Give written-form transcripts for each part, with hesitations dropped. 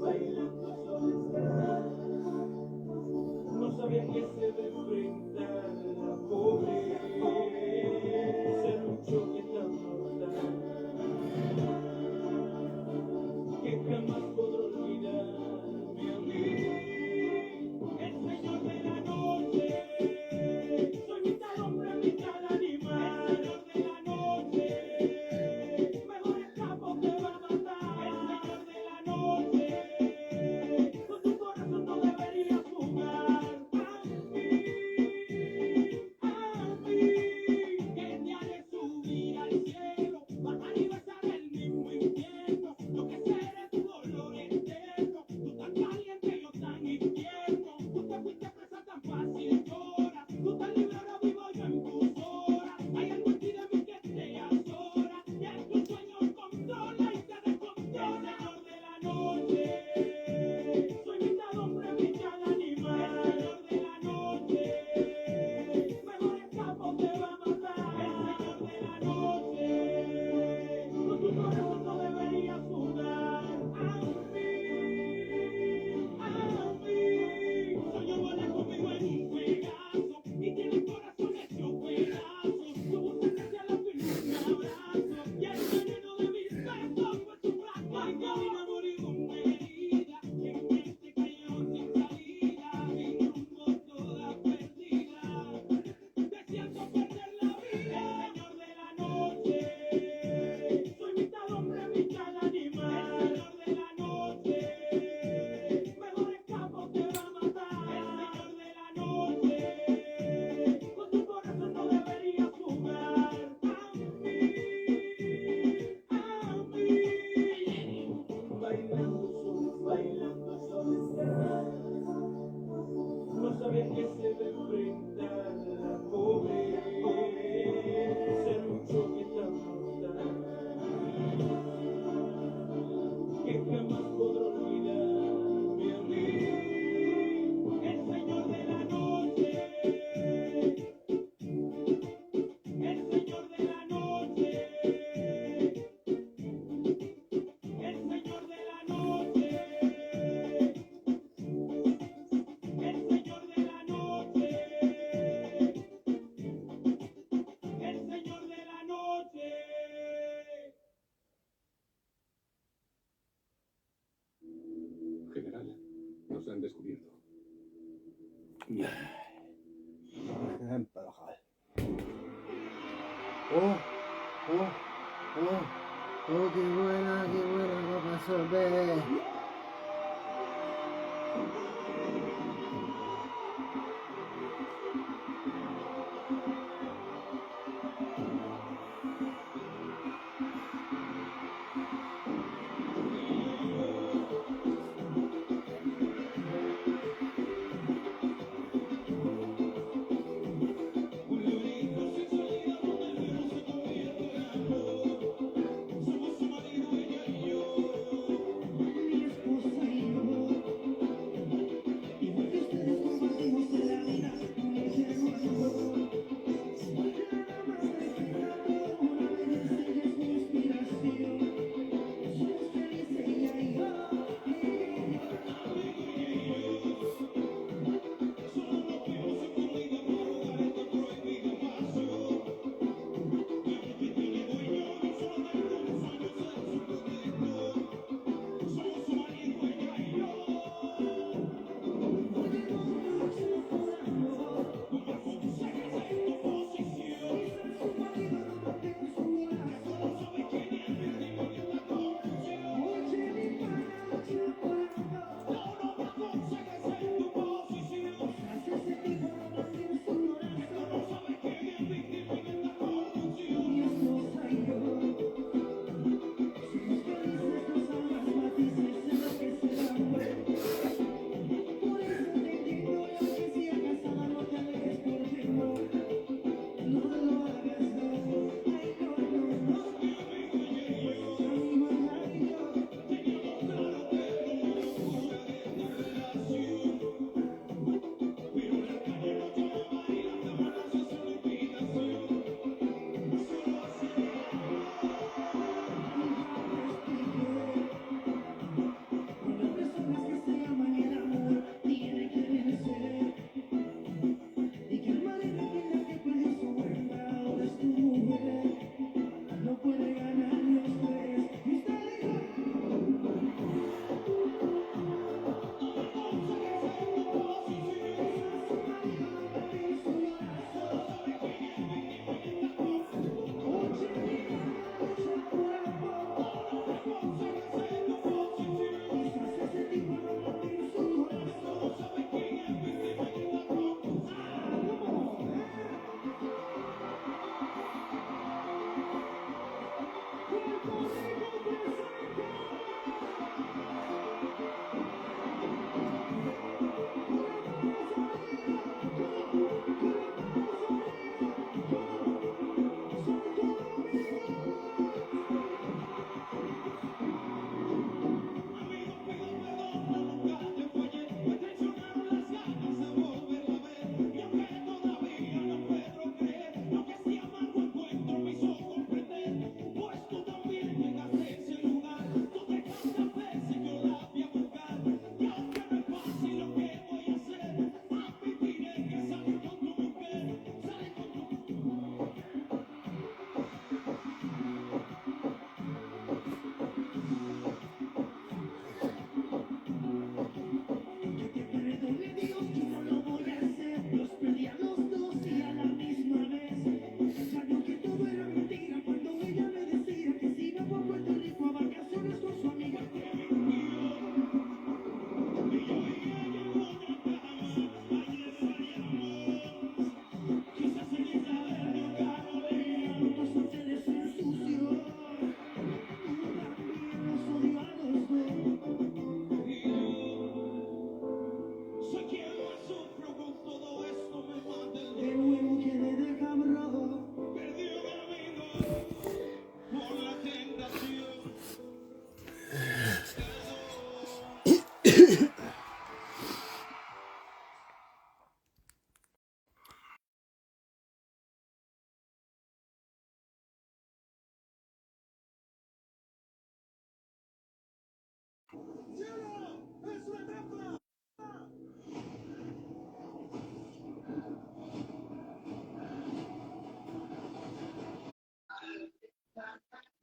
Bailando sola no sabía que se de enfrentar la pobre, ser un choque tan mortal que jamás podré olvidarme a mí. El señor de la noche, soy mitad hombre, mitad animal. El señor de la noche, mejor escapo te va a matar. El señor de la noche, con tu corazón no deberías jugar. Que te haré subir al cielo, bajar y besar el mismo infierno. Lo que seré tu dolor eterno, tú tan caliente, yo tan infierno. Tú te fuiste presa tan fácil, llora. Tú tan libre, ahora vivo yo en tus horas. Hay algo en ti de mí que te azora, y en tus sueños controla y te descontrola. El señor de la noche, soy mitad hombre, mitad animal. El señor de la noche, mejor escapo te va a matar. El señor de la noche, con tu corazón no deberías jugar. Soy buena conmigo en un juegazo y tiene el corazón hecho pedazos. Tu voz se hacia la firma un abrazo y el veneno de mis besos fue tu fracaso. Ay, que mi memoria una herida que en este callejón sin salida, mi rumbo toda perdida. Deseando perder la vida. El señor de la noche, soy mitad hombre, mitad animal. El señor de la noche, mejor escapo te va a matar. El señor de la noche, con tu corazón no deberías jugar. Bailando sola no sabía que se de enfrentar la pobre, ser un choque tan mortal que jamás podré olvidarme a mí. El señor de la noche, el señor de la noche, el señor de la noche, el señor de la noche, el señor de la noche. General, nos han descubierto. Oh, oh, oh, oh, qué buena, ¿qué pasó, bebé?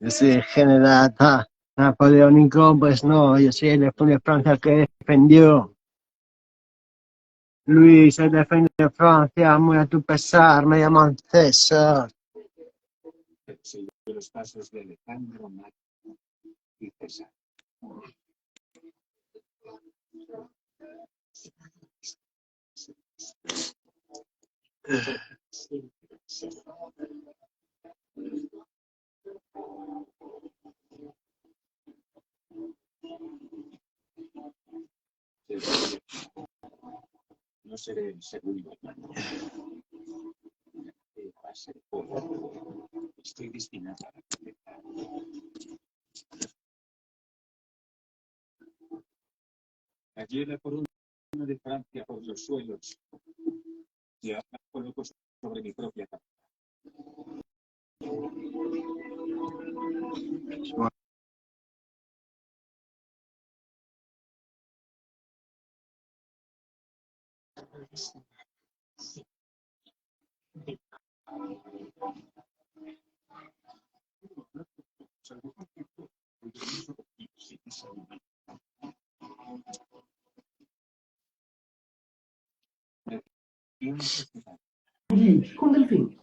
Yo soy general napoleónico, pues no, yo soy el de Francia que defendió. Luis, el defendió Francia, muy a tu pesar, me llaman César. Sigue los pasos de Alejandro Magno y César. No seré el segundo hermano. Va a ser poco. Estoy destinado a la cabeza. Ayer la corona de Francia por los suelos y ahora coloco sobre mi propia cabeza. Con Delfín.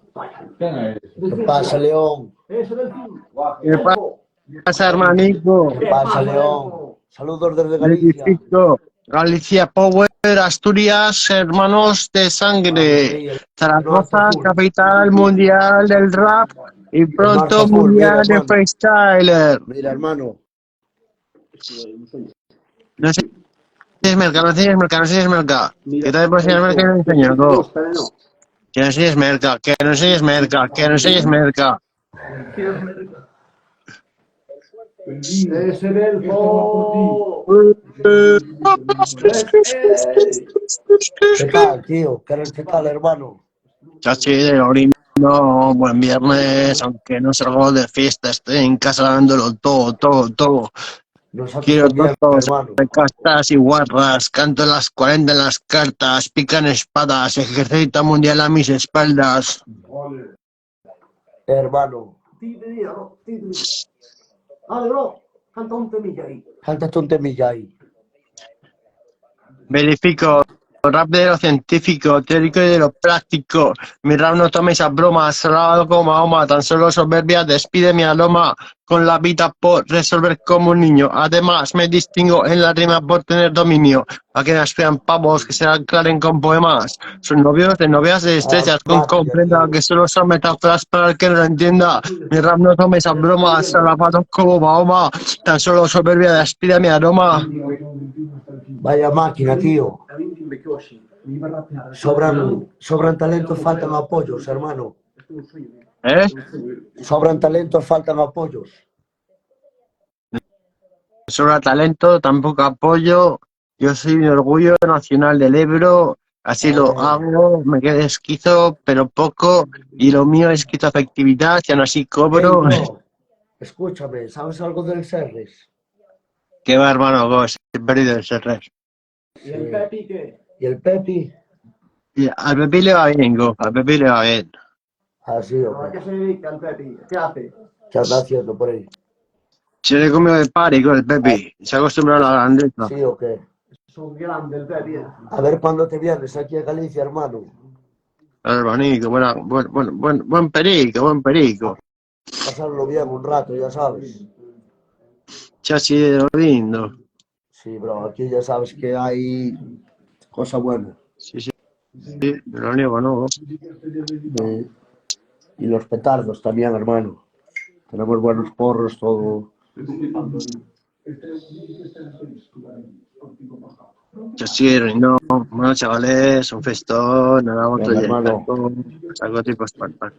¿Qué pasa, León? Eso, Delfín. ¿Qué pasa, hermanito? ¿Qué pasa, León? Saludos desde Pues, Galicia. Edificio. Galicia Power, Asturias, hermanos de sangre. Zaragoza, capital mundial del rap y pronto Full, mira, mundial de hermano. freestyler. Mira, hermano. No sé si es merca, no sé si es merca, no sé si es merca. ¿Qué tal por si es merca y lo enseño? No. Que no sé si es merca, que no sé si es merca, que no sé si es merca. Ese Delfo. ¿Qué tal, tío? ¿Qué tal, hermano? Chachi de Orino, buen viernes, aunque no salgo de fiesta, estoy en casa dándolo todo. Nosotros Quiero también, todos, hermano. castas y guarras, canto las 40 en las cartas, pican espadas, ejército mundial a mis espaldas. Hermano. Vale, bro. Canta un temilla ahí. Cántate un temilla ahí. Verifico, rap de lo científico, teórico y de lo práctico. Mi rap no toma esas bromas, salado como Mahoma, tan solo soberbia despide mi aroma. Con la vida por resolver como un niño. Además, me distingo en la rima por tener dominio. A que me aspiran pavos que se aclaren con poemas. Son novios de novias de estrechas con comprenda que solo son metáforas para el que no lo entienda. Mi rap no toma esas bromas, salapados como Mahoma, tan solo soberbia despide mi aroma. Vaya máquina, tío. Sobran talentos, faltan apoyos, hermano. Sobran talentos, faltan apoyos. Sobra talento, tampoco apoyo. Yo soy un orgullo nacional del Ebro, así lo hago, me quedé esquizo, pero poco, y lo mío es esquizoafectividad, y aún así cobro. Hey, bro, escúchame, ¿sabes algo del Serres? Qué va, hermano, vos, he perdido el Serres. ¿Y el Pepi qué? ¿Y el Pepi? Y al Pepi le va bien, go, al Pepi le va bien. Así, ¿A qué se dedica el Pepi? ¿Qué hace? ¿Qué anda haciendo por ahí? Se le comió de party con el Pepi, se ha acostumbrado a la grandeza. ¿Sí o qué? Es un grande el Pepi. A ver cuándo te vienes aquí a Galicia, hermano. Hermanico, buen perico, buen perico. Pasarlo bien un rato, ya sabes. Chachi de lo lindo. Sí, bro, aquí ya sabes que hay cosa buena. Sí, no lo niego, no. Y los petardos también, hermano. Tenemos buenos porros, todo. Chachi, no, bueno, chavales, un festón, nada, otro Venga, hermano. algo tipo Spartan.